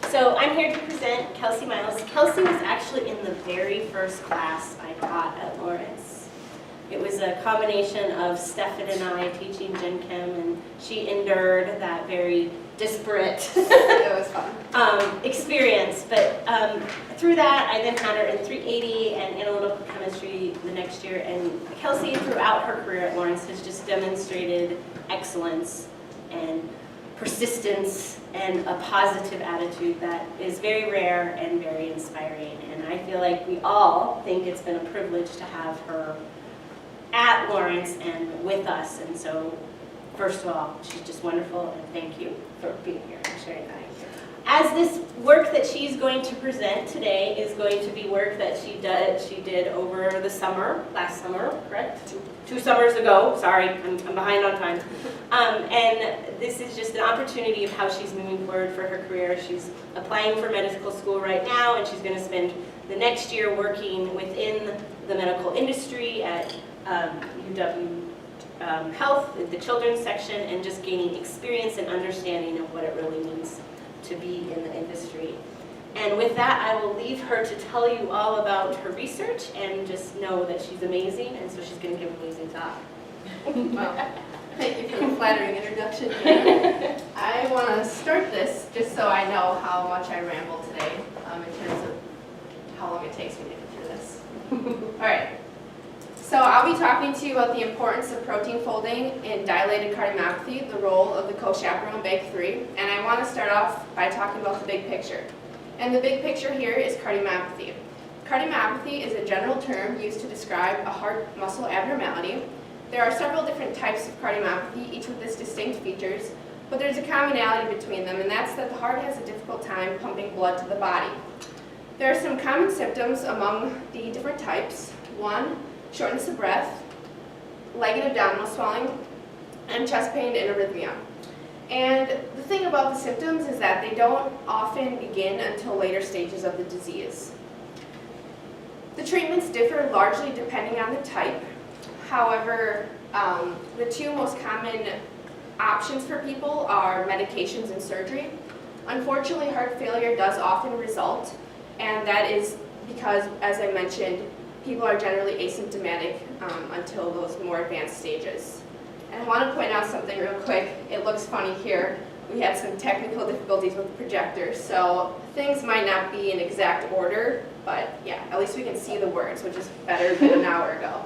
So I'm here to present Kelsey Miles. Kelsey was actually in the very first class I taught at Lawrence. It was a combination of Stefan and I teaching Gen Chem, and she endured that very disparate It was fun. experience. But through that, I then had her in 380 and analytical chemistry the next year. And Kelsey, throughout her career at Lawrence, has just demonstrated excellence and persistence and a positive attitude that is very rare and very inspiring. And I feel like we all think it's been a privilege to have her at Lawrence and with us. And so, first of all, she's just wonderful, and thank you for being here and sharing that. As this work that she's going to present today is going to be work that she did over the summer, last summer, correct? Two summers ago, sorry, I'm behind on time. And this is just an opportunity of how she's moving forward for her career. She's applying for medical school right now, and she's going to spend the next year working within the medical industry at UW Health, the children's section, and just gaining experience and understanding of what it really means to be in the industry. And with that, I will leave her to tell you all about her research, and just know that she's amazing, and so she's going to give an amazing talk. Well, thank you for the flattering introduction. I want to start this just so I know how much I ramble today in terms of how long it takes me to get through this. All right. So I'll be talking to you about the importance of protein folding in dilated cardiomyopathy, the role of the co-chaperone BAG3, and I want to start off by talking about the big picture. And the big picture here is cardiomyopathy. Cardiomyopathy is a general term used to describe a heart muscle abnormality. There are several different types of cardiomyopathy, each with its distinct features, but there's a commonality between them, and that's that the heart has a difficult time pumping blood to the body. There are some common symptoms among the different types. One, shortness of breath, leg and abdominal swelling, and chest pain and arrhythmia. And the thing about the symptoms is that they don't often begin until later stages of the disease. The treatments differ largely depending on the type. However, the two most common options for people are medications and surgery. Unfortunately, heart failure does often result, and that is because, as I mentioned, people are generally asymptomatic until those more advanced stages. And I want to point out something real quick. It looks funny here. We had some technical difficulties with the projector, so things might not be in exact order, but yeah, at least we can see the words, which is better than an hour ago.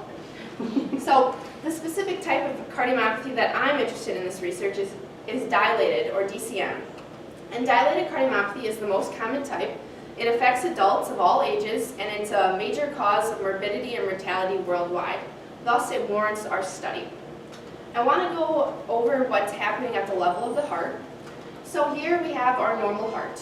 So the specific type of cardiomyopathy that I'm interested in this research is dilated, or DCM. And dilated cardiomyopathy is the most common type. It affects adults of all ages, and it's a major cause of morbidity and mortality worldwide. Thus, it warrants our study. I want to go over what's happening at the level of the heart. So here we have our normal heart.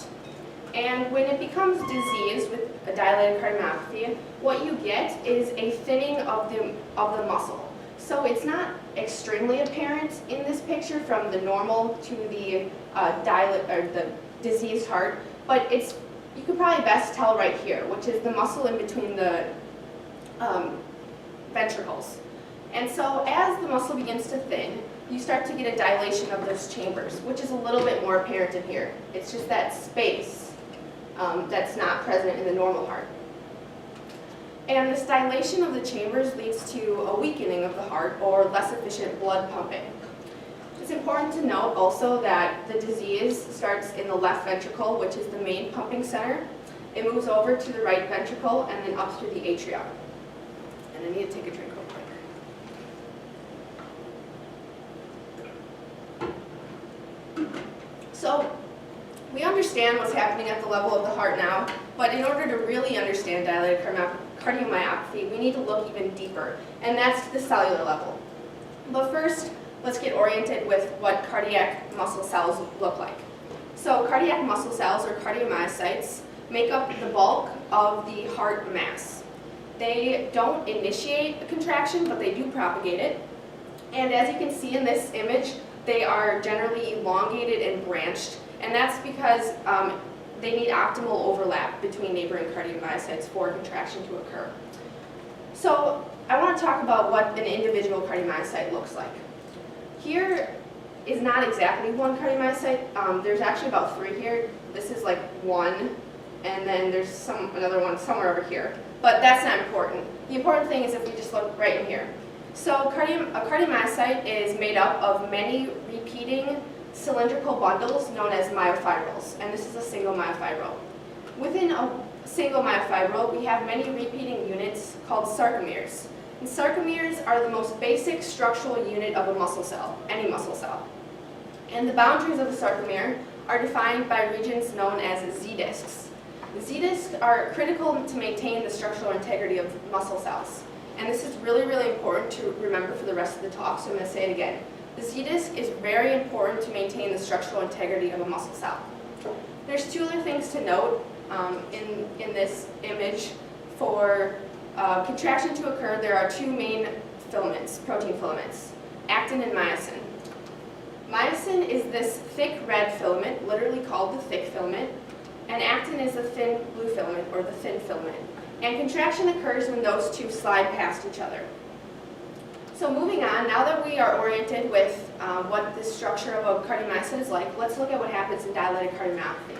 And when it becomes diseased with a dilated cardiomyopathy, what you get is a thinning of the muscle. So it's not extremely apparent in this picture from the normal to the the diseased heart, but you could probably best tell right here, which is the muscle in between the ventricles. And so as the muscle begins to thin, you start to get a dilation of those chambers, which is a little bit more apparent in here. It's just that space that's not present in the normal heart. And this dilation of the chambers leads to a weakening of the heart, or less efficient blood pumping. It's important to note also that the disease starts in the left ventricle, which is the main pumping center. It moves over to the right ventricle and then up through the atria. And I need to take a drink real quick. So we understand what's happening at the level of the heart now, but in order to really understand dilated cardiomyopathy, we need to look even deeper, and that's to the cellular level. But first, let's get oriented with what cardiac muscle cells look like. So cardiac muscle cells, or cardiomyocytes, make up the bulk of the heart mass. They don't initiate a contraction, but they do propagate it. And as you can see in this image, they are generally elongated and branched, and that's because they need optimal overlap between neighboring cardiomyocytes for contraction to occur. So I want to talk about what an individual cardiomyocyte looks like. Here is not exactly one cardiomyocyte. There's actually about 3 here. This is like 1, and then there's another one somewhere over here. But that's not important. The important thing is if we just look right in here. So a cardiomyocyte is made up of many repeating cylindrical bundles known as myofibrils, and this is a single myofibril. Within a single myofibril, we have many repeating units called sarcomeres. And sarcomeres are the most basic structural unit of a muscle cell, any muscle cell. And the boundaries of the sarcomere are defined by regions known as Z-discs. The Z-discs are critical to maintain the structural integrity of muscle cells. And this is really, really important to remember for the rest of the talk, so I'm going to say it again. The Z-disc is very important to maintain the structural integrity of a muscle cell. There's 2 other things to note in this image. For contraction to occur, there are 2 main filaments, protein filaments, actin and myosin. Myosin is this thick red filament, literally called the thick filament, and actin is the thin blue filament, or the thin filament. And contraction occurs when those 2 slide past each other. So moving on, now that we are oriented with what the structure of a cardiomyocyte is like, let's look at what happens in dilated cardiomyopathy.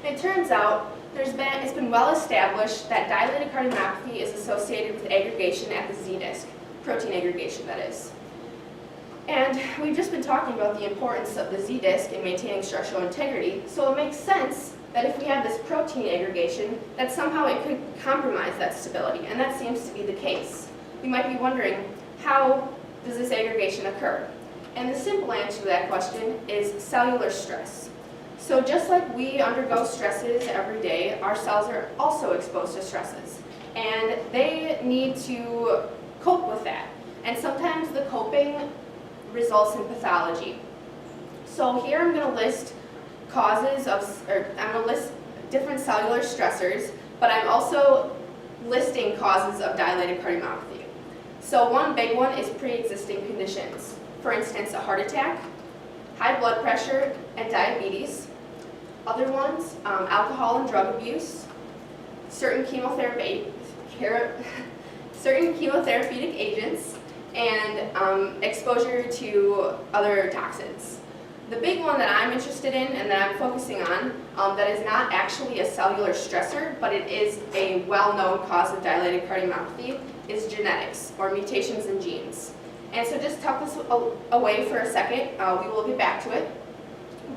It turns out it's been well established that dilated cardiomyopathy is associated with aggregation at the Z-disc, protein aggregation that is. And we've just been talking about the importance of the Z-disc in maintaining structural integrity, so it makes sense that if we have this protein aggregation, that somehow it could compromise that stability, and that seems to be the case. You might be wondering, how does this aggregation occur? And the simple answer to that question is cellular stress. So just like we undergo stresses every day, our cells are also exposed to stresses, and they need to cope with that. And sometimes the coping results in pathology. So here I'm going to list I'm going to list different cellular stressors, but I'm also listing causes of dilated cardiomyopathy. So one big one is pre-existing conditions. For instance, a heart attack, high blood pressure, and diabetes. Other ones, alcohol and drug abuse, certain chemotherapeutic agents, and exposure to other toxins. The big one that I'm interested in and that I'm focusing on that is not actually a cellular stressor, but it is a well-known cause of dilated cardiomyopathy, is genetics, or mutations in genes. And so just tuck this away for a second. We will get back to it.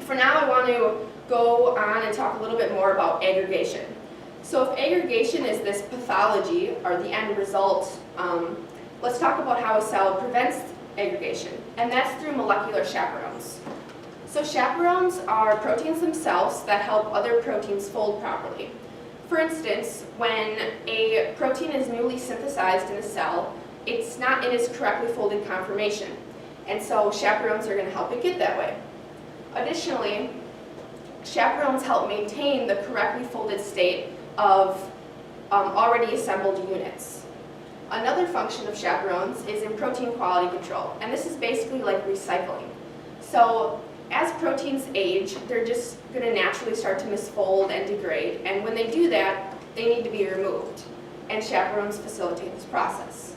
For now, I want to go on and talk a little bit more about aggregation. So if aggregation is this pathology, or the end result, let's talk about how a cell prevents aggregation, and that's through molecular chaperones. So chaperones are proteins themselves that help other proteins fold properly. For instance, when a protein is newly synthesized in a cell, it's not in its correctly folded conformation, and so chaperones are going to help it get that way. Additionally, chaperones help maintain the correctly folded state of already assembled units. Another function of chaperones is in protein quality control, and this is basically like recycling. So as proteins age, they're just going to naturally start to misfold and degrade, and when they do that, they need to be removed, and chaperones facilitate this process.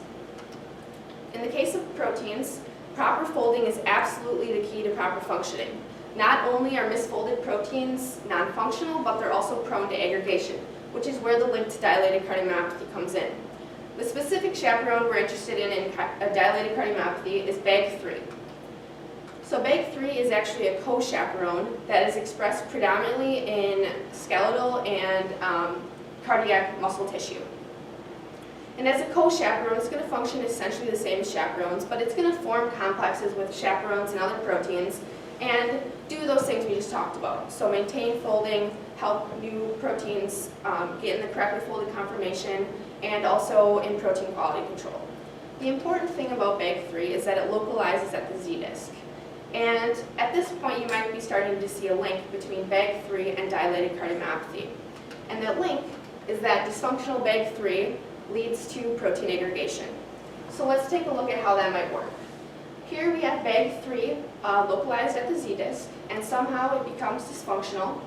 In the case of proteins, proper folding is absolutely the key to proper functioning. Not only are misfolded proteins non-functional, but they're also prone to aggregation, which is where the link to dilated cardiomyopathy comes in. The specific chaperone we're interested in dilated cardiomyopathy is BAG3. So BAG3 is actually a co-chaperone that is expressed predominantly in skeletal and cardiac muscle tissue. And as a co-chaperone, it's going to function essentially the same as chaperones, but it's going to form complexes with chaperones and other proteins and do those things we just talked about. So maintain folding, help new proteins get in the correctly folded conformation, and also in protein quality control. The important thing about BAG3 is that it localizes at the Z-disc. And at this point, you might be starting to see a link between BAG3 and dilated cardiomyopathy. And that link is that dysfunctional BAG3 leads to protein aggregation. So let's take a look at how that might work. Here we have BAG3 localized at the Z-disc, and somehow it becomes dysfunctional.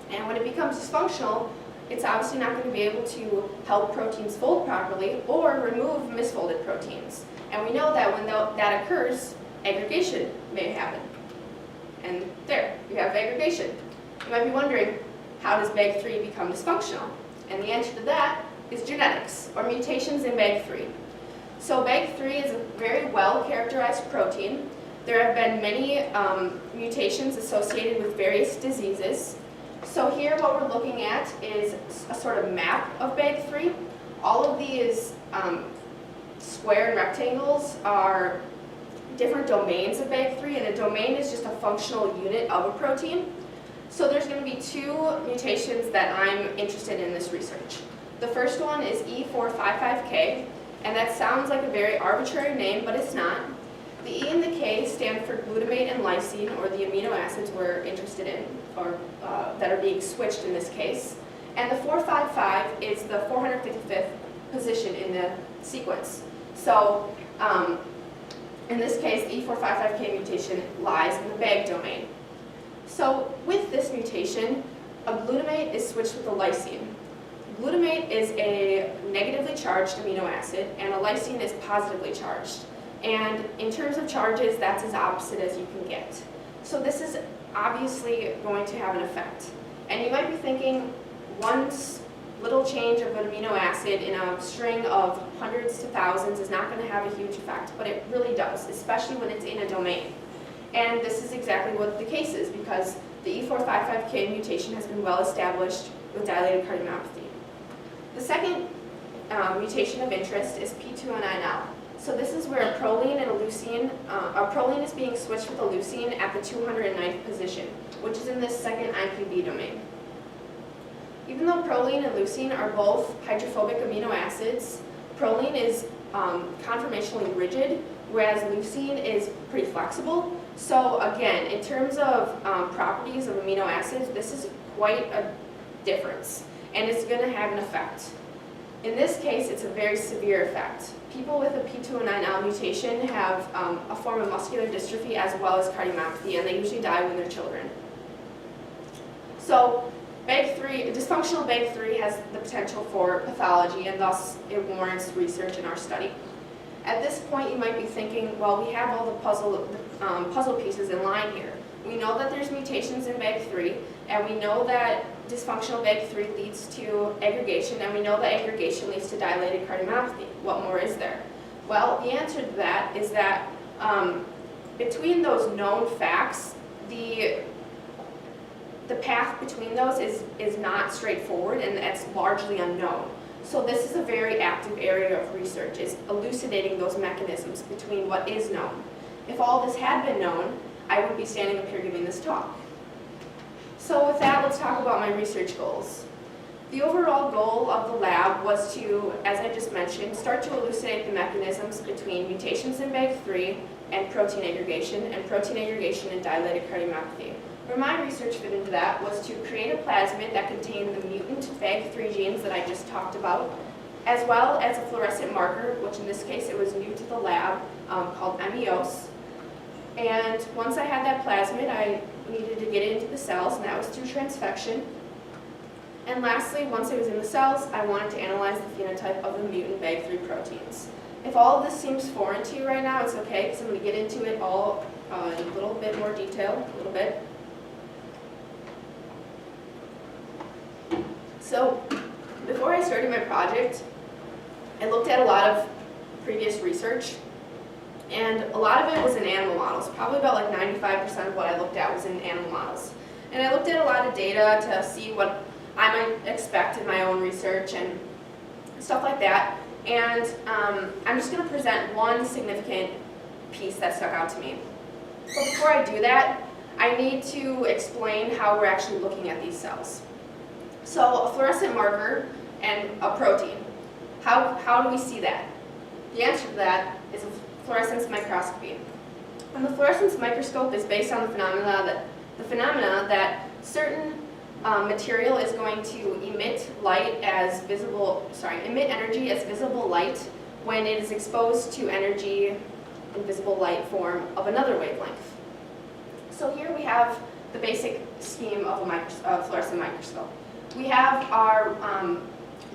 And when it becomes dysfunctional, it's obviously not going to be able to help proteins fold properly or remove misfolded proteins. And we know that when that occurs, aggregation may happen. And there, you have aggregation. You might be wondering, how does BAG3 become dysfunctional? And the answer to that is genetics, or mutations in BAG3. So BAG3 is a very well-characterized protein. There have been many mutations associated with various diseases. So here what we're looking at is a sort of map of BAG3. All of these square and rectangles are different domains of BAG3, and a domain is just a functional unit of a protein. So there's going to be two mutations that I'm interested in this research. The first one is E455K, and that sounds like a very arbitrary name, but it's not. The E and the K stand for glutamate and lysine, or the amino acids we're interested in, or that are being switched in this case. And the 455 is the 455th position in the sequence. So in this case, the E455K mutation lies in the BAG domain. So with this mutation, a glutamate is switched with a lysine. Glutamate is a negatively charged amino acid, and a lysine is positively charged. And in terms of charges, that's as opposite as you can get. So this is obviously going to have an effect. And you might be thinking, one little change of an amino acid in a string of hundreds to thousands is not going to have a huge effect, but it really does, especially when it's in a domain. And this is exactly what the case is, because the E455K mutation has been well established with dilated cardiomyopathy. The second mutation of interest is P209L. So this is where a proline and a leucine, a proline is being switched with a leucine at the 209th position, which is in this second IPV domain. Even though proline and leucine are both hydrophobic amino acids, proline is conformationally rigid, whereas leucine is pretty flexible. So again, in terms of properties of amino acids, this is quite a difference, and it's going to have an effect. In this case, it's a very severe effect. People with a P209L mutation have a form of muscular dystrophy as well as cardiomyopathy, and they usually die when they're children. So BAG3, dysfunctional BAG3 has the potential for pathology, and thus it warrants research in our study. At this point, you might be thinking, well, we have all the puzzle pieces in line here. We know that there's mutations in BAG3, and we know that dysfunctional BAG3 leads to aggregation, and we know that aggregation leads to dilated cardiomyopathy. What more is there? Well, the answer to that is that between those known facts, the path between those is not straightforward, and it's largely unknown. So this is a very active area of research, is elucidating those mechanisms between what is known. If all this had been known, I wouldn't be standing up here giving this talk. So with that, let's talk about my research goals. The overall goal of the lab was to, as I just mentioned, start to elucidate the mechanisms between mutations in BAG3 and protein aggregation in dilated cardiomyopathy. Where my research fit into that was to create a plasmid that contained the mutant BAG3 genes that I just talked about, as well as a fluorescent marker, which in this case it was new to the lab, called MEOS. And once I had that plasmid, I needed to get it into the cells, and that was through transfection. And lastly, once it was in the cells, I wanted to analyze the phenotype of the mutant BAG3 proteins. If all of this seems foreign to you right now, it's okay, because I'm going to get into it all in a little bit more detail, a little bit. So, before I started my project, I looked at a lot of previous research, and a lot of it was in animal models. Probably about like 95% of what I looked at was in animal models. And I looked at a lot of data to see what I might expect in my own research and stuff like that. And I'm just going to present one significant piece that stuck out to me. But before I do that, I need to explain how we're actually looking at these cells. So a fluorescent marker and a protein. How do we see that? The answer to that is a fluorescence microscopy. And the fluorescence microscope is based on the phenomena that certain material is going to emit energy as visible light when it is exposed to energy in visible light form of another wavelength. So here we have the basic scheme of a fluorescent microscope. We have our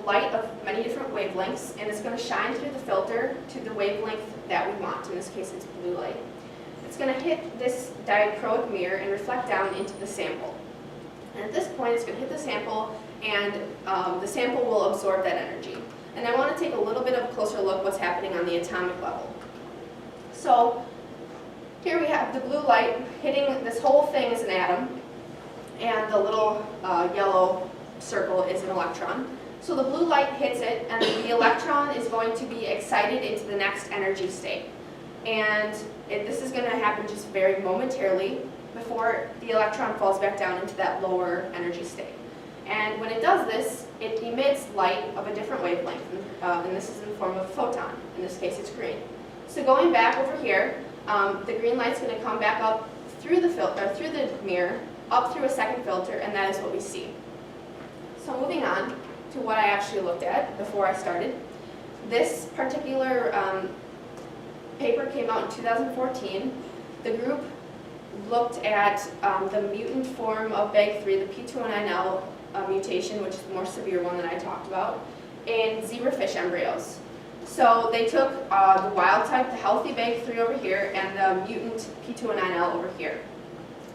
light of many different wavelengths, and it's going to shine through the filter to the wavelength that we want. In this case, it's blue light. The it's going to hit this dichroic mirror and reflect down into the sample. And at this point, it's going to hit the sample, and the sample will absorb that energy. And I want to take a little bit of a closer look what's happening on the atomic level. So here we have the blue light hitting this whole thing is an atom, and the little yellow circle is an electron. So the blue light hits it, and the electron is going to be excited into the next energy state. And this is going to happen just very momentarily before the electron falls back down into that lower energy state. And when it does this, it emits light of a different wavelength, and this is in the form of a photon. In this case, it's green. So going back over here, the green light's going to come back up through the through the mirror, up through a second filter, and that is what we see. So moving on to what I actually looked at before I started. This particular paper came out in 2014. The group looked at the mutant form of BAG3, the P209L mutation, which is the more severe one that I talked about, in zebrafish embryos. So they took the wild type, the healthy BAG3 over here, and the mutant P209L over here.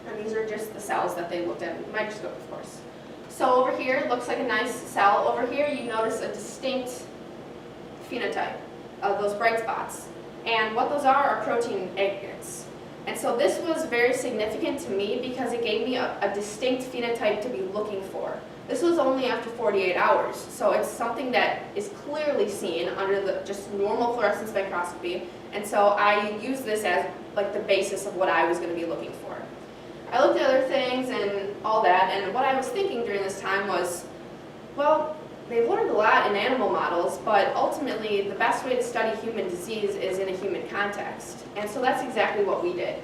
And these are just the cells that they looked at in the microscope, of course. So over here, it looks like a nice cell. Over here, you notice a distinct phenotype of those bright spots. And what those are protein aggregates. And so this was very significant to me because it gave me a distinct phenotype to be looking for. This was only after 48 hours, so it's something that is clearly seen under the just normal fluorescence spectroscopy, and so I used this as like the basis of what I was going to be looking for. I looked at other things and all that, and what I was thinking during this time was, well, they've learned a lot in animal models, but ultimately the best way to study human disease is in a human context, and so that's exactly what we did.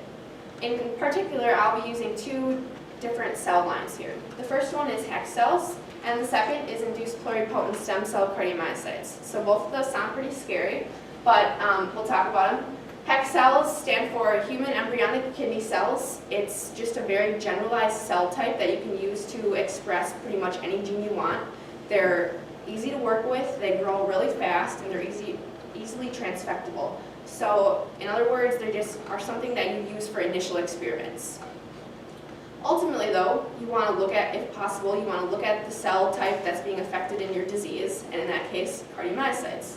In particular, I'll be using two different cell lines here. The first one is HEC cells, and the second is induced pluripotent stem cell cardiomyocytes. So both of those sound pretty scary, but we'll talk about them. HEC cells stand for human embryonic kidney cells. It's just a very generalized cell type that you can use to express pretty much any gene you want. They're easy to work with, they grow really fast, and they're easily transfectable. So in other words, they just are something that you use for initial experiments. Ultimately though, you want to look at, if possible, you want to look at the cell type that's being affected in your disease, and in that case, cardiomyocytes.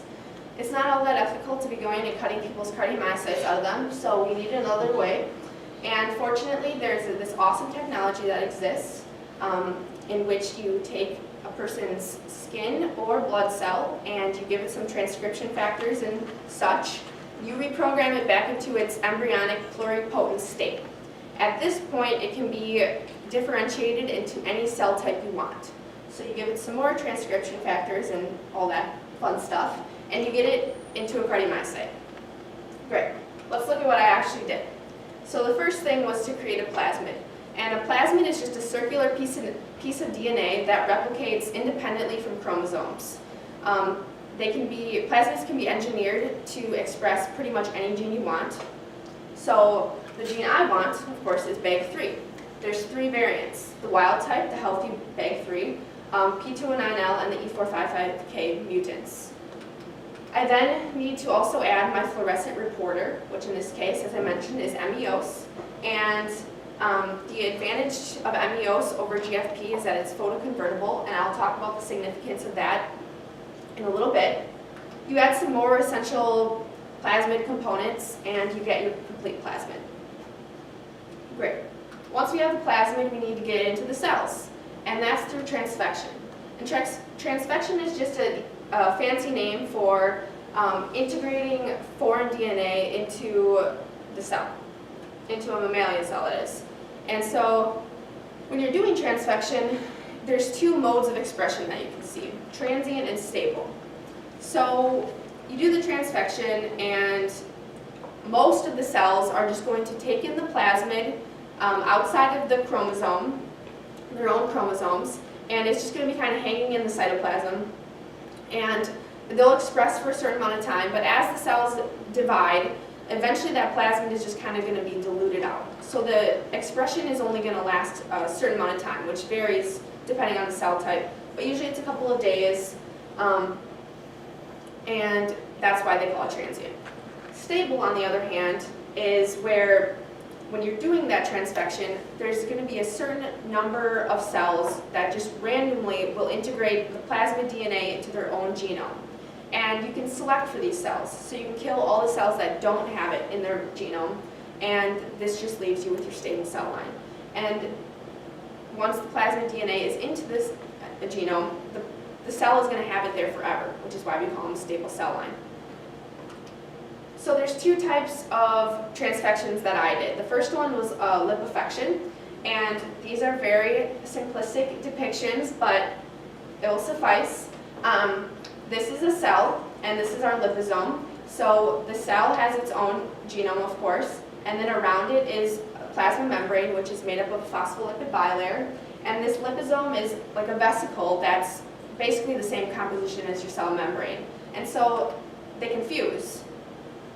It's not all that ethical to be going and cutting people's cardiomyocytes out of them, so we need another way. And fortunately, there's this awesome technology that exists in which you take a person's skin or blood cell and you give it some transcription factors and such. You reprogram it back into its embryonic pluripotent state. At this point, it can be differentiated into any cell type you want. So you give it some more transcription factors and all that fun stuff, and you get it into a cardiomyocyte. Great. Let's look at what I actually did. So the first thing was to create a plasmid. And a plasmid is just a circular piece of DNA that replicates independently from chromosomes. Plasmids can be engineered to express pretty much any gene you want. So the gene I want, of course, is BAG3. There's three variants: the wild type, the healthy BAG3, P209L, and the E455K mutants. I then need to also add my fluorescent reporter, which in this case, as I mentioned, is MEOS. And the advantage of MEOS over GFP is that it's photoconvertible, and I'll talk about the significance of that in a little bit. You add some more essential plasmid components, and you get your complete plasmid. Great. Once we have the plasmid, we need to get into the cells, and that's through transfection. And transfection is just a fancy name for integrating foreign DNA into the cell, into a mammalian cell, that is. And so when you're doing transfection, there's two modes of expression that you can see: transient and stable. So you do the transfection, and most of the cells are just going to take in the plasmid outside of the chromosome, their own chromosomes, and it's just going to be kind of hanging in the cytoplasm. And they'll express for a certain amount of time, but as the cells divide, eventually that plasmid is just kind of going to be diluted out. So the expression is only going to last a certain amount of time, which varies depending on the cell type, but usually it's a couple of days, and that's why they call it transient. Stable, on the other hand, is where when you're doing that transfection, there's going to be a certain number of cells that just randomly will integrate the plasmid DNA into their own genome. And you can select for these cells. So you can kill all the cells that don't have it in their genome, and this just leaves you with your stable cell line. And once the plasmid DNA is into this genome, the cell is going to have it there forever, which is why we call them a stable cell line. So there's two types of transfections that I did. The first one was liposuction, and these are very simplistic depictions, but it will suffice. This is a cell, and this is our liposome. So the cell has its own genome, of course, and then around it is a plasma membrane, which is made up of a phospholipid bilayer. And this liposome is like a vesicle that's basically the same composition as your cell membrane. And so they can fuse.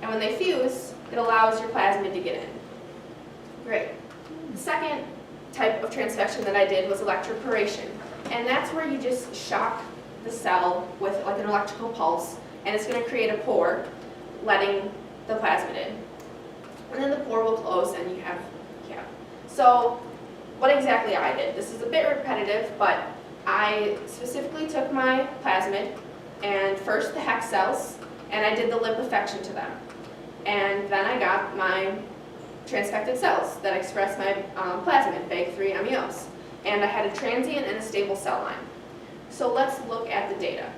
And when they fuse, it allows your plasmid to get in. Great. The second type of transfection that I did was electroporation. And that's where you just shock the cell with like an electrical pulse, and it's going to create a pore, letting the plasmid in. And then the pore will close, and you have, yeah. So what exactly I did, this is a bit repetitive, but I specifically took my plasmid, and first the hex cells, and I did the liposuction to them. And then I got my transfected cells that express my plasmid, BAG3 amyos. And I had a transient and a stable cell line. So let's look at the data.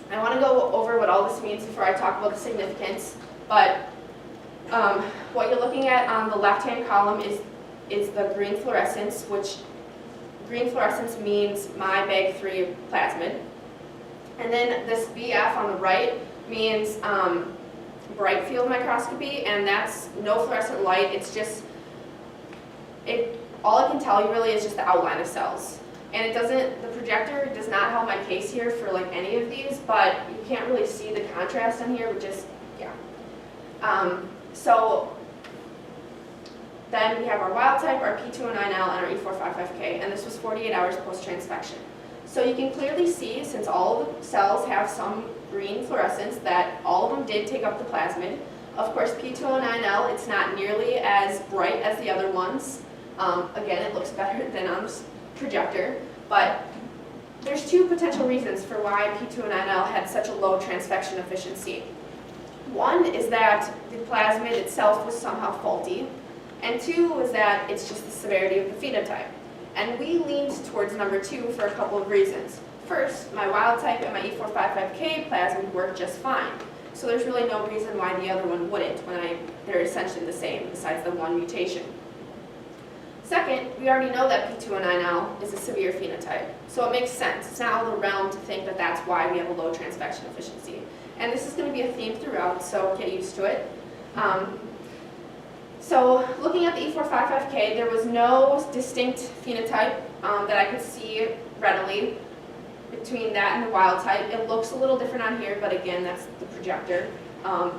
I want to go over what all this means before I talk about the significance, but what you're looking at on the left-hand column is the green fluorescence, which green fluorescence means my BAG3 plasmid. And then this BF on the right means bright field microscopy, and that's no fluorescent light. It's just, all it can tell you really is just the outline of cells. And it doesn't, the projector does not help my case here for like any of these, but you can't really see the contrast on here, but just, yeah. So then we have our wild type, our P209L, and our E455K, and this was 48 hours post-transfection. So you can clearly see, since all of the cells have some green fluorescence, that all of them did take up the plasmid. Of course, P209L, it's not nearly as bright as the other ones. Again, it looks better than on this projector, but there's two potential reasons for why P209L had such a low transfection efficiency. One is that the plasmid itself was somehow faulty, and two was that it's just the severity of the phenotype. And we leaned towards number two for a couple of reasons. First, my wild type and my E455K plasmid worked just fine, so there's really no reason why the other one wouldn't when they're essentially the same, besides the one mutation. Second, we already know that P209L is a severe phenotype, so it makes sense. It's not out of the realm to think that that's why we have a low transfection efficiency. And this is going to be a theme throughout, so get used to it. So looking at the E455K, there was no distinct phenotype that I could see readily between that and the wild type. It looks a little different on here, but again, that's the projector.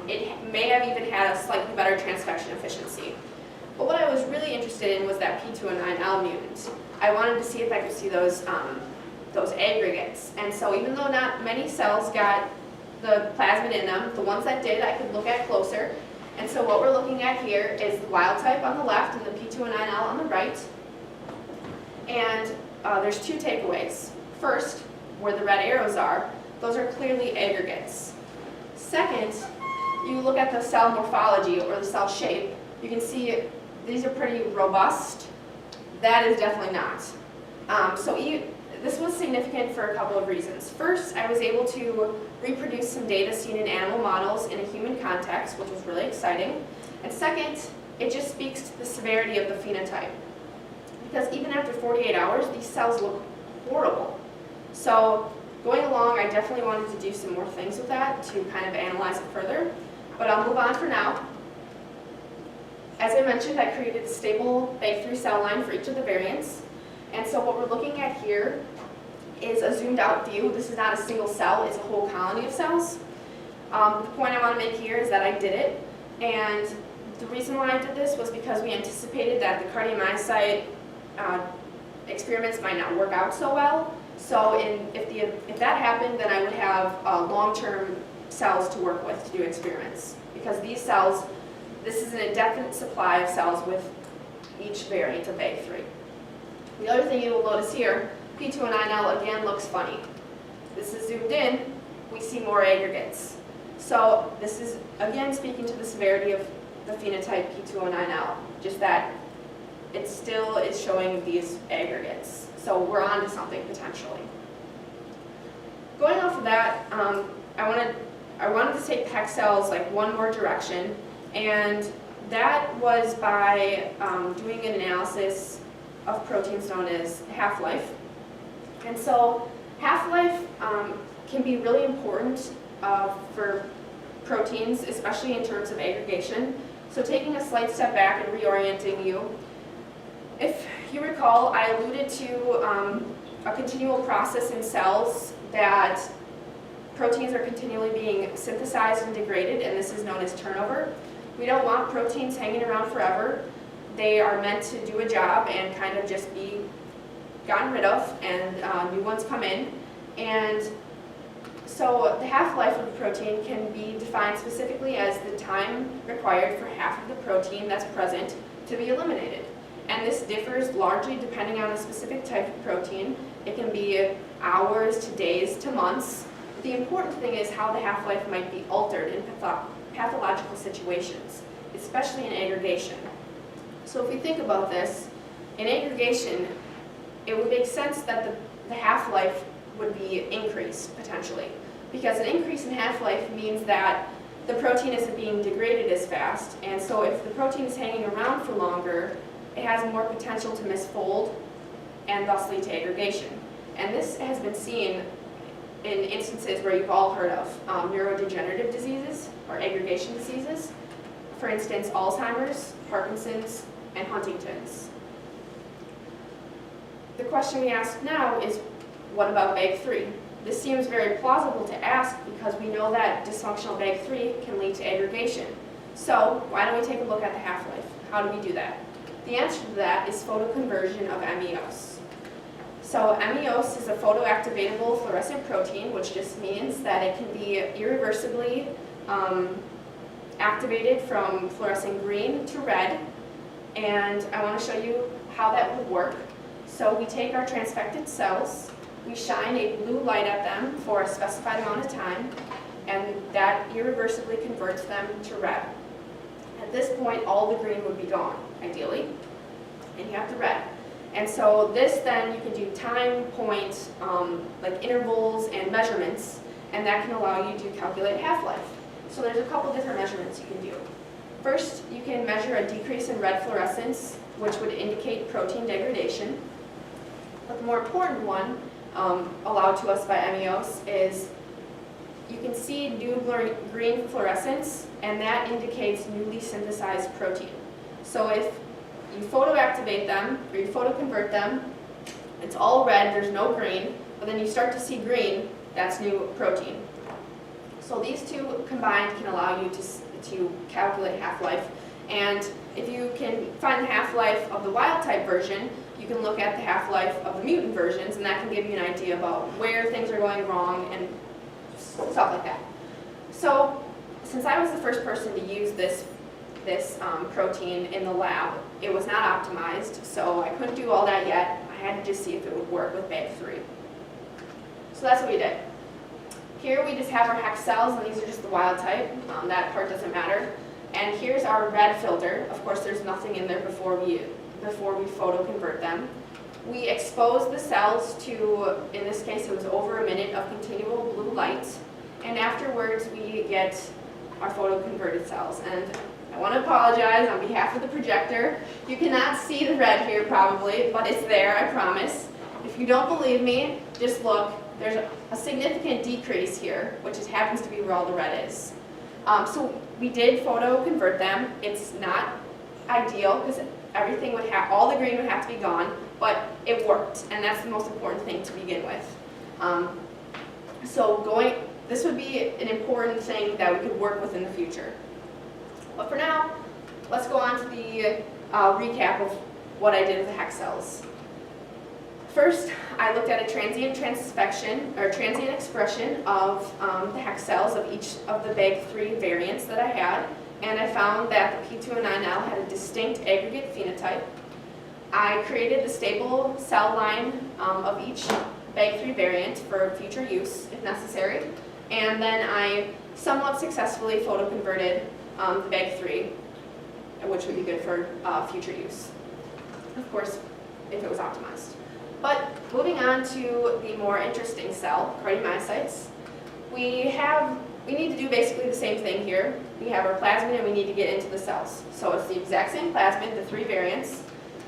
It may have even had a slightly better transfection efficiency. But what I was really interested in was that P209L mutant. I wanted to see if I could see those aggregates. And so even though not many cells got the plasmid in them, the ones that did I could look at closer. And so what we're looking at here is the wild type on the left and the P209L on the right. And there's two takeaways. First, where the red arrows are, those are clearly aggregates. Second, you look at the cell morphology or the cell shape, you can see these are pretty robust. That is definitely not. This was significant for a couple of reasons. First, I was able to reproduce some data seen in animal models in a human context, which was really exciting. And second, it just speaks to the severity of the phenotype. Because even after 48 hours, these cells look horrible. So going along, I definitely wanted to do some more things with that to kind of analyze it further. But I'll move on for now. As I mentioned, I created a stable BAG3 cell line for each of the variants. And so what we're looking at here is a zoomed out view. This is not a single cell, it's a whole colony of cells. The point I want to make here is that I did it. And the reason why I did this was because we anticipated that the cardiomyocyte experiments might not work out so well. So if that happened, then I would have long-term cells to work with to do experiments. Because these cells, this is an indefinite supply of cells with each variant of BAG3. The other thing you will notice here, P2O9L again looks funny. This is zoomed in, we see more aggregates. So this is again speaking to the severity of the phenotype P2O9L, just that it still is showing these aggregates. So we're on to something potentially. Going off of that, I wanted to take the HEX cells like one more direction, and that was by doing an analysis of proteins known as half-life. And so half-life can be really important for proteins, especially in terms of aggregation. So taking a slight step back and reorienting you, if you recall, I alluded to a continual process in cells that proteins are continually being synthesized and degraded, and this is known as turnover. We don't want proteins hanging around forever. They are meant to do a job and kind of just be gotten rid of, and new ones come in. And so the half-life of a protein can be defined specifically as the time required for half of the protein that's present to be eliminated. And this differs largely depending on a specific type of protein. It can be hours to days to months. The important thing is how the half-life might be altered in pathological situations, especially in aggregation. So if we think about this, in aggregation, it would make sense that the half-life would be increased potentially, because an increase in half-life means that the protein isn't being degraded as fast, and so if the protein is hanging around for longer, it has more potential to misfold and thus lead to aggregation. And this has been seen in instances where you've all heard of neurodegenerative diseases or aggregation diseases. For instance, Alzheimer's, Parkinson's, and Huntington's. The question we ask now is, what about BAG3? This seems very plausible to ask because we know that dysfunctional BAG3 can lead to aggregation. So why don't we take a look at the half-life? How do we do that? The answer to that is photoconversion of MEOs. So MEOs is a photoactivatable fluorescent protein, which just means that it can be irreversibly activated from fluorescent green to red. And I want to show you how that would work. So we take our transfected cells, we shine a blue light at them for a specified amount of time, and that irreversibly converts them to red. At this point, all the green would be gone, ideally, and you have the red. And so this then, you can do time, point, like intervals and measurements, and that can allow you to calculate half-life. So there's a couple different measurements you can do. First, you can measure a decrease in red fluorescence, which would indicate protein degradation. But the more important one, allowed to us by MEOs, is you can see new green fluorescence, and that indicates newly synthesized protein. So if you photoactivate them, or you photoconvert them, it's all red, there's no green, but then you start to see green, that's new protein. So these two combined can allow you to calculate half-life. And if you can find the half-life of the wild-type version, you can look at the half-life of the mutant versions, and that can give you an idea about where things are going wrong and stuff like that. So since I was the first person to use this protein in the lab, it was not optimized, so I couldn't do all that yet. I had to just see if it would work with BAG3. So that's what we did. Here we just have our HEX cells, and these are just the wild type. That part doesn't matter. And here's our red filter. Of course, there's nothing in there before we photoconvert them. We expose the cells to, in this case, it was over a minute of continual blue light. And afterwards, we get our photoconverted cells. And I want to apologize on behalf of the projector. You cannot see the red here probably, but it's there, I promise. If you don't believe me, just look. There's a significant decrease here, which happens to be where all the red is. So we did photoconvert them. It's not ideal because everything would have, all the green would have to be gone, but it worked, and that's the most important thing to begin with. This would be an important thing that we could work with in the future. But for now, let's go on to the recap of what I did with the HEX cells. First, I looked at a transient transfection, or transient expression of the HEX cells of each of the BAG3 variants that I had, and I found that the P209L had a distinct aggregate phenotype. I created the stable cell line of each BAG3 variant for future use, if necessary, and then I somewhat successfully photoconverted the BAG3, which would be good for future use, of course, if it was optimized. But moving on to the more interesting cell, cardiomyocytes, we need to do basically the same thing here. We have our plasmid and we need to get into the cells. So it's the exact same plasmid, the 3 variants,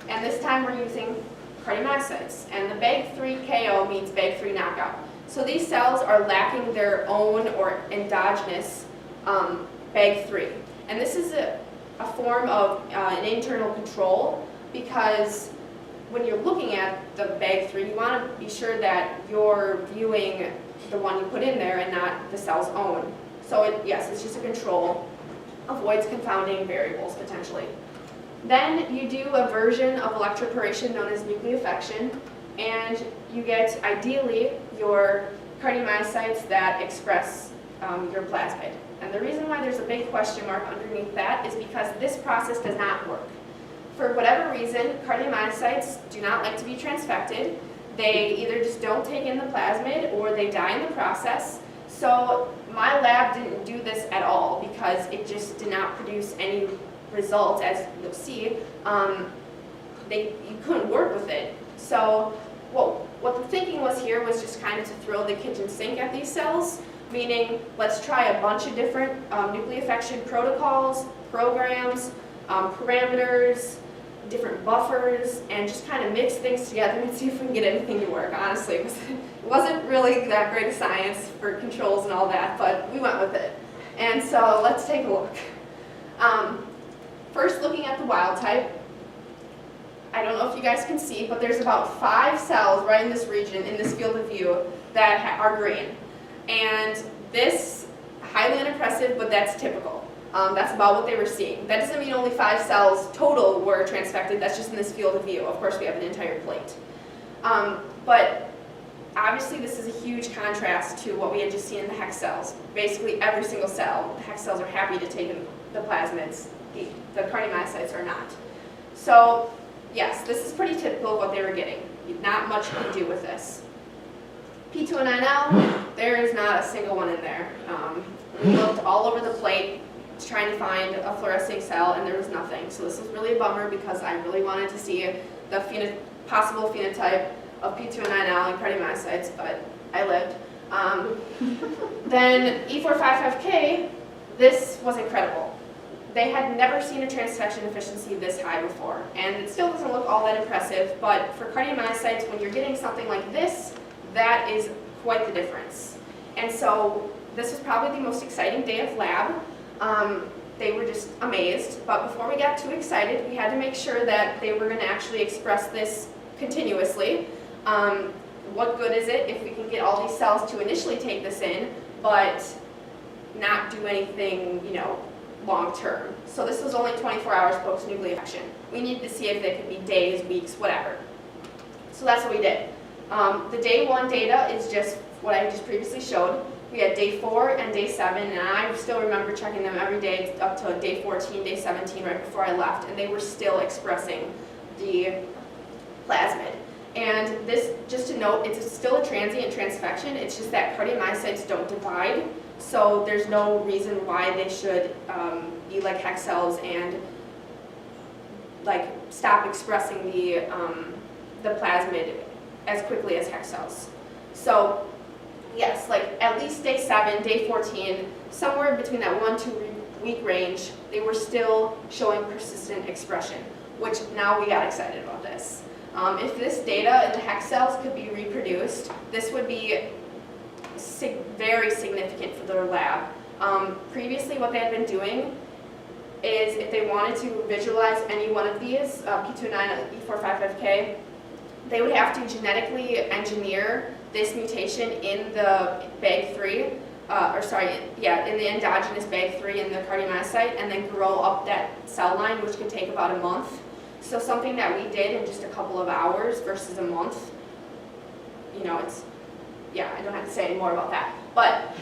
and this time we're using cardiomyocytes. And the BAG3KO means BAG3 knockout. So these cells are lacking their own or endogenous BAG3. And this is a form of an internal control, because when you're looking at the BAG3, you want to be sure that you're viewing the one you put in there and not the cell's own. So yes, it's just a control, avoids confounding variables potentially. Then you do a version of electroporation known as nucleofection, and you get ideally your cardiomyocytes that express your plasmid. And the reason why there's a big question mark underneath that is because this process does not work. For whatever reason, cardiomyocytes do not like to be transfected. They either just don't take in the plasmid or they die in the process. So my lab didn't do this at all because it just did not produce any results, as you'll see. You couldn't work with it. So what the thinking was here was just kind of to throw the kitchen sink at these cells, meaning let's try a bunch of different nucleofection protocols, programs, parameters, different buffers, and just kind of mix things together and see if we can get anything to work. Honestly, it wasn't really that great of science for controls and all that, but we went with it. And so let's take a look. First, looking at the wild type, I don't know if you guys can see, but there's about 5 cells right in this region, in this field of view, that are green. And this, highly unimpressive, but that's typical. That's about what they were seeing. That doesn't mean only 5 cells total were transfected, that's just in this field of view. Of course, we have an entire plate. But obviously this is a huge contrast to what we had just seen in the hex cells. Basically every single cell, the hex cells are happy to take in the plasmids, the cardiomyocytes are not. So yes, this is pretty typical of what they were getting. Not much you can do with this. P209L, there is not a single one in there. We looked all over the plate trying to find a fluorescing cell, and there was nothing. So this was really a bummer because I really wanted to see the possible phenotype of P209L and cardiomyocytes, but I lived. Then E455K, this was incredible. They had never seen a transfection efficiency this high before, and it still doesn't look all that impressive, but for cardiomyocytes, when you're getting something like this, that is quite the difference. And so this was probably the most exciting day of lab. They were just amazed, but before we got too excited, we had to make sure that they were going to actually express this continuously. What good is it if we can get all these cells to initially take this in, but not do anything, long term? So this was only 24 hours post-nucleofection. We needed to see if they could be days, weeks, whatever. So that's what we did. The day 1 data is just what I just previously showed. We had day 4 and day 7, and I still remember checking them every day up to day 14, day 17, right before I left, and they were still expressing the plasmid. And this, just to note, it's still a transient transfection. It's just that cardiomyocytes don't divide, so there's no reason why they should be like hex cells and stop expressing the plasmid as quickly as hex cells. So yes, at least day 7, day 14, somewhere between that 1-2 week range, they were still showing persistent expression, which now we got excited about this. If this data in the hex cells could be reproduced, this would be very significant for their lab. Previously, what they had been doing is if they wanted to visualize any one of these, P209, E455K, they would have to genetically engineer this mutation in the BAG3, in the endogenous BAG3 in the cardiomyocyte, and then grow up that cell line, which could take about a month. So something that we did in just a couple of hours versus a month, I don't have to say any more about that. But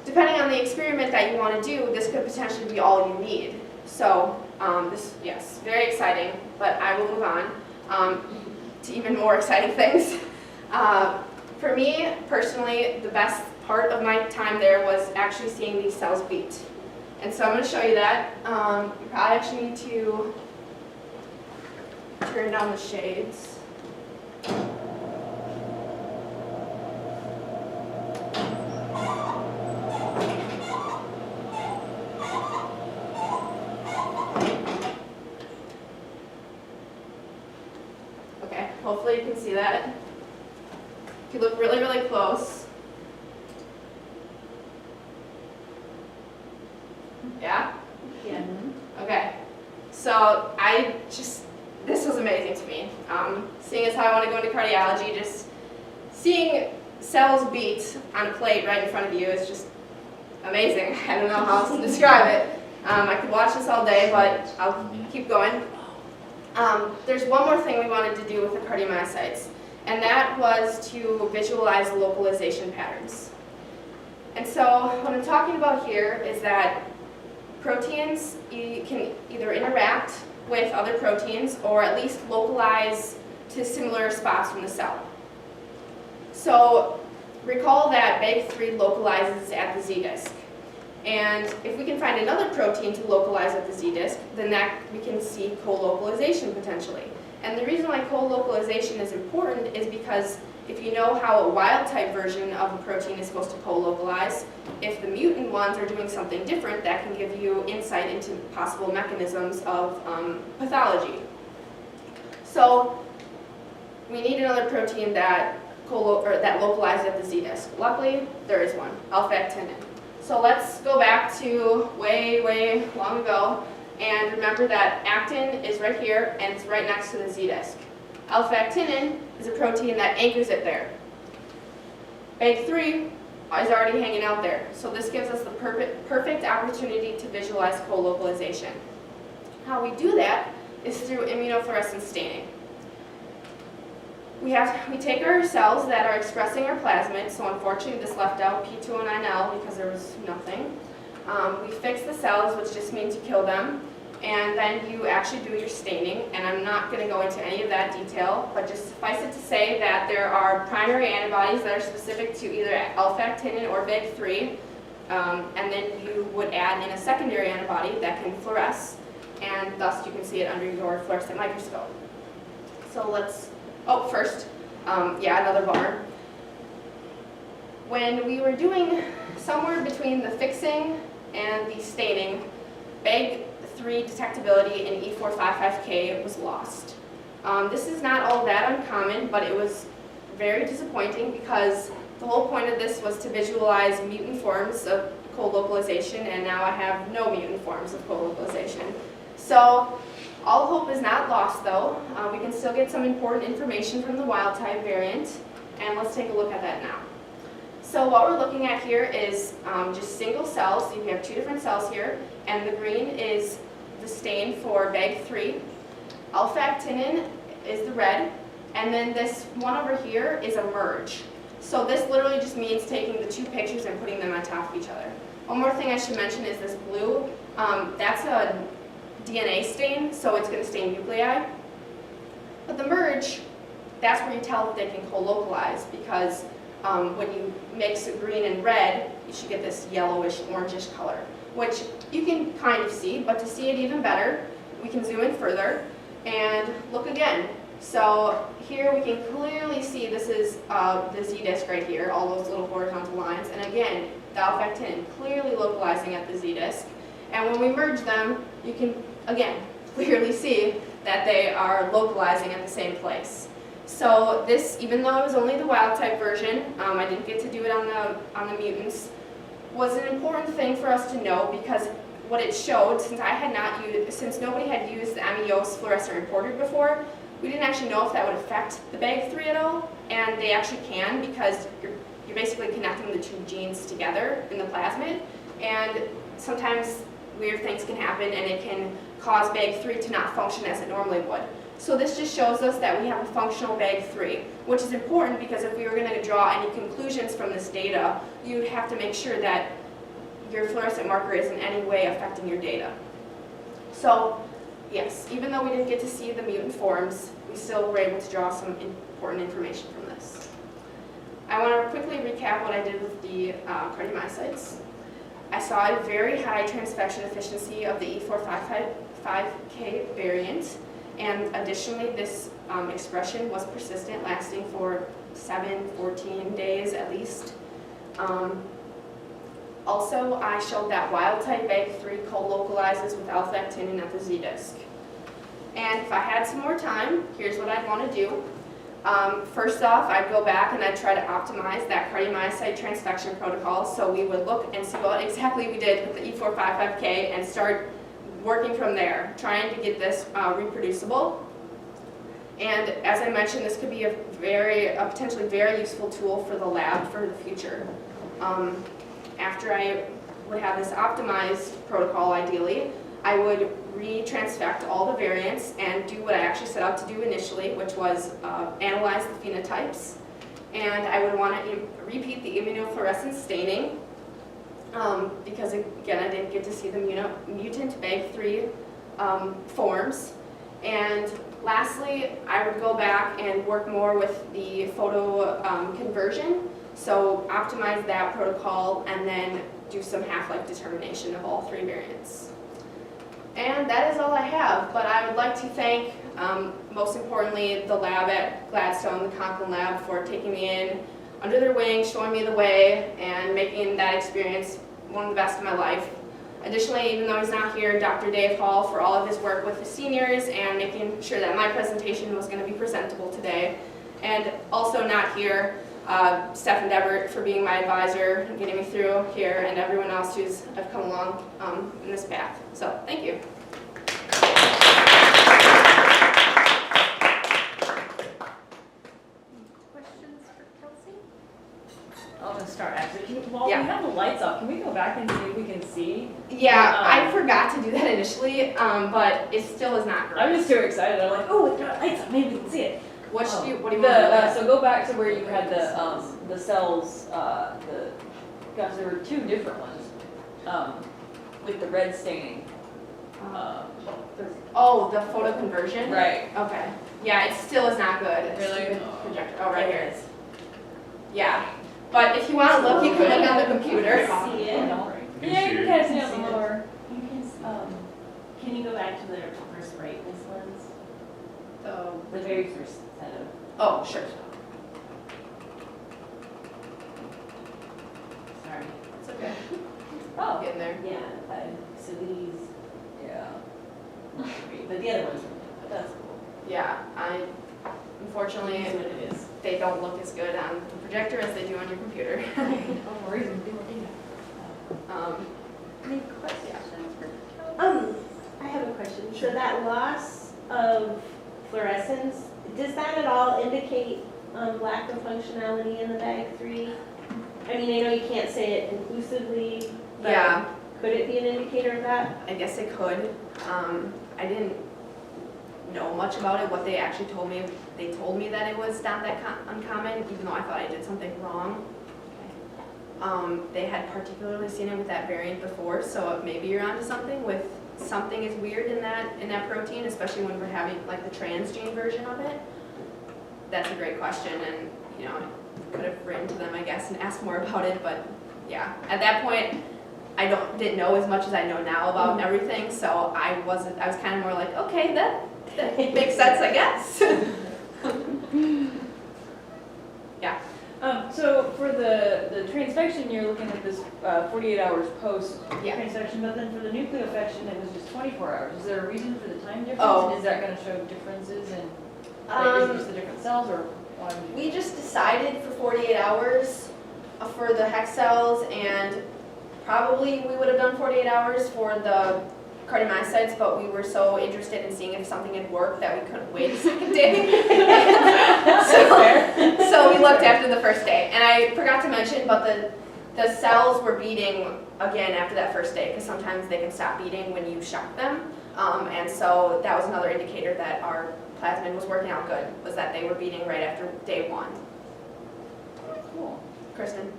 depending on the experiment that you want to do, this could potentially be all you need. So yes, very exciting, but I will move on to even more exciting things. For me, personally, the best part of my time there was actually seeing these cells beat. And so I'm going to show you that. You probably actually need to turn down the shades. Okay, hopefully you can see that. If you look really, really close. Yeah? Yeah. Okay. So this was amazing to me. Seeing as how I want to go into cardiology, just seeing cells beat on a plate right in front of you is just amazing. I don't know how else to describe it. I could watch this all day, but I'll keep going. There's one more thing we wanted to do with the cardiomyocytes, and that was to visualize localization patterns. And so what I'm talking about here is that proteins can either interact with other proteins or at least localize to similar spots from the cell. So recall that BAG3 localizes at the Z-disc. And if we can find another protein to localize at the Z-disc, then we can see co-localization potentially. And the reason why co-localization is important is because if you know how a wild-type version of a protein is supposed to co-localize, if the mutant ones are doing something different, that can give you insight into possible mechanisms of pathology. So we need another protein that localizes at the Z-disc. Luckily, there is one, alpha-actinin. So let's go back to way, way long ago, and remember that actin is right here, and it's right next to the Z-disc. Alpha-actinin is a protein that anchors it there. BAG3 is already hanging out there, so this gives us the perfect opportunity to visualize co-localization. How we do that is through immunofluorescence staining. We take our cells that are expressing our plasmid, so unfortunately this left out P209L because there was nothing. We fix the cells, which just means you kill them, and then you actually do your staining, and I'm not going to go into any of that detail, but just suffice it to say that there are primary antibodies that are specific to either alpha-actinin or BAG3, and then you would add in a secondary antibody that can fluoresce, and thus you can see it under your fluorescent microscope. So let's, another bar. When we were doing somewhere between the fixing and the staining, BAG3 detectability in E455K was lost. This is not all that uncommon, but it was very disappointing because the whole point of this was to visualize mutant forms of co-localization, and now I have no mutant forms of co-localization. So all hope is not lost though. We can still get some important information from the wild-type variant, and let's take a look at that now. So what we're looking at here is just single cells. So we have two different cells here, and the green is the stain for BAG3. Alpha-actinin is the red, and then this one over here is a merge. So this literally just means taking the two pictures and putting them on top of each other. One more thing I should mention is this blue. That's a DNA stain, so it's going to stain nuclei. But the merge, that's where you tell if they can co-localize, because when you mix green and red, you should get this yellowish, orangish color, which you can kind of see, but to see it even better, we can zoom in further and look again. So here we can clearly see this is the Z-disc right here, all those little horizontal lines, and again, the alpha-actinin clearly localizing at the Z-disc. And when we merge them, you can, again, clearly see that they are localizing at the same place. So this, even though it was only the wild-type version, I didn't get to do it on the mutants, was an important thing for us to know because what it showed, since nobody had used the MEOS fluorescent reporter before, we didn't actually know if that would affect the BAG3 at all, and they actually can because you're basically connecting the two genes together in the plasmid, and sometimes weird things can happen and it can cause BAG3 to not function as it normally would. So this just shows us that we have a functional BAG3, which is important because if we were going to draw any conclusions from this data, you'd have to make sure that your fluorescent marker is in any way affecting your data. So yes, even though we didn't get to see the mutant forms, we still were able to draw some important information from this. I want to quickly recap what I did with the cardiomyocytes. I saw a very high transfection efficiency of the E455K variant, and additionally this expression was persistent, lasting for 14 days at least. Also, I showed that wild-type BAG3 co-localizes with alpha-actinin at the Z-disc. And if I had some more time, here's what I'd want to do. First off, I'd go back and I'd try to optimize that cardiomyocyte transfection protocol, so we would look and see what exactly we did with the E455K and start working from there, trying to get this reproducible. And as I mentioned, this could be a potentially very useful tool for the lab for the future. After I would have this optimized protocol, ideally, I would re-transfect all the variants and do what I actually set out to do initially, which was analyze the phenotypes. And I would want to repeat the immunofluorescence staining, because again, I didn't get to see the mutant BAG3 forms. And lastly, I would go back and work more with the photo conversion, so optimize that protocol and then do some half-life determination of all 3 variants. And that is all I have, but I would like to thank, most importantly, the lab at Gladstone, the Conklin lab, for taking me in under their wing, showing me the way, and making that experience one of the best of my life. Additionally, even though he's not here, Dr. Dave Hall for all of his work with the seniors and making sure that my presentation was going to be presentable today. And also not here, Stephen Debbert for being my advisor and getting me through here, and everyone else who's come along in this path. So, thank you. Questions for Kelsey? I'm gonna start actually. While Yeah. we have the lights off, can we go back and see if we can see? Yeah, I forgot to do that initially, but it still is not great. I'm just too excited. I'm like, oh, it's got lights on. Maybe we can see it. What do you want to do? So go back to where you had the cells. Gosh, there were 2 different ones with the red staining. Oh, the photo conversion? Right. Okay. Yeah, it still is not good. It's Really? stupid projector. Oh, right here it is. Yeah. But if you want to look, you can look on the computer. See it? Yeah, you can kind of see it on the lower. You can you go back to the first brightness ones? The very first set of. Oh, sure. Sorry. It's okay. Oh, Getting there. Yeah. So these, yeah. but the other ones, but that's cool. Yeah, Unfortunately, unfortunately, it's what it is. they don't look as good on the projector as they do on your computer. Oh, reason. Any questions for Kelsey? I have a question. So that loss of fluorescence, does that at all indicate lack of functionality in the BAG3? I mean, I know you can't say it conclusively, but Yeah, could it be an indicator of that? I guess it could. I didn't know much about it. What they actually told me, they told me that it was not that uncommon, even though I thought I did something wrong. They had particularly seen it with that variant before, so maybe you're onto something with something is weird in that protein, especially when we're having like the transgene version of it. That's a great question, and you know, I could have written to them, I guess, and asked more about it. But yeah, at that point, I didn't know as much as I know now about everything, so I was kind of more like, okay, that makes sense, I guess. Yeah. So for the transfection, you're looking at this 48 hours post Yeah. transfection, but then for the nucleofection, it was just 24 hours. Is there a reason for the time difference? Oh. And is that going to show differences in is it just the different cells, or why would you? We just decided for 48 hours for the hex cells, and probably we would have done 48 hours for the cardiomyocytes, but we were so interested in seeing if something had worked that we couldn't wait a second day. so we looked after the first day. And I forgot to mention, but the cells were beating again after that first day, because sometimes they can stop beating when you shock them. And so that was another indicator that our plasmid was working out good, was that they were beating right after day 1. Cool. Kristen?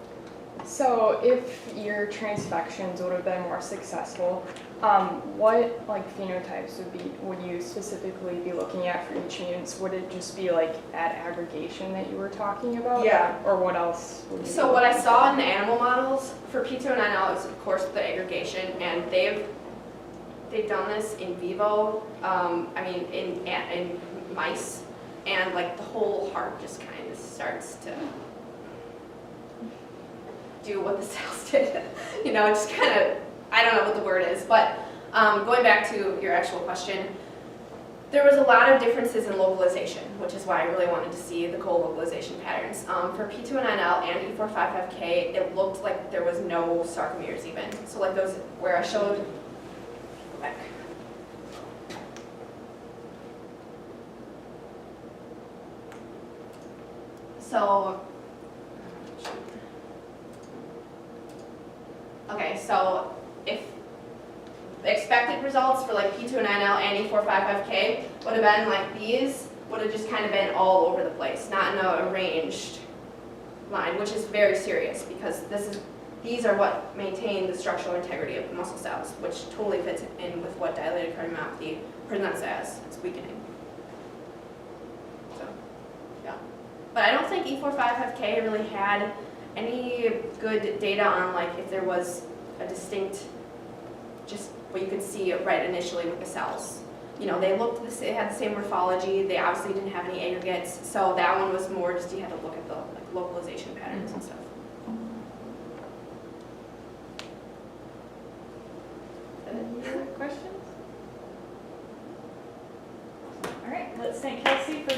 So if your transfections would have been more successful, what like phenotypes would you specifically be looking at for each mutant? Would it just be like at aggregation that you were talking about? Yeah. Or what else would you So be what I looking saw in the animal models for P209L is of course the aggregation, and they've done this in vivo, I mean in mice, and like the whole heart just kind of starts to do what the cells did. You know, it just kind of, I don't know what the word is, but going back to your actual question, there was a lot of differences in localization, which is why I really wanted to see the co-localization patterns. For P209L and E455K, it looked like there was no sarcomeres even. So like those where I showed, go back. So, okay, so if the expected results for like P209L and E455K would have been like these, would have just kind of been all over the place, not in a arranged line, which is very serious because these are what maintain the structural integrity of the muscle cells, which totally fits in with what dilated cardiomyopathy presents as. It's weakening. So, yeah. But I don't think E455K really had any good data on like if there was a distinct, just what you could see right initially with the cells. You know, they had the same morphology, they obviously didn't have any aggregates, so that one was more just you had to look at the like, localization patterns and stuff. Any other questions? All right, let's thank Kelsey for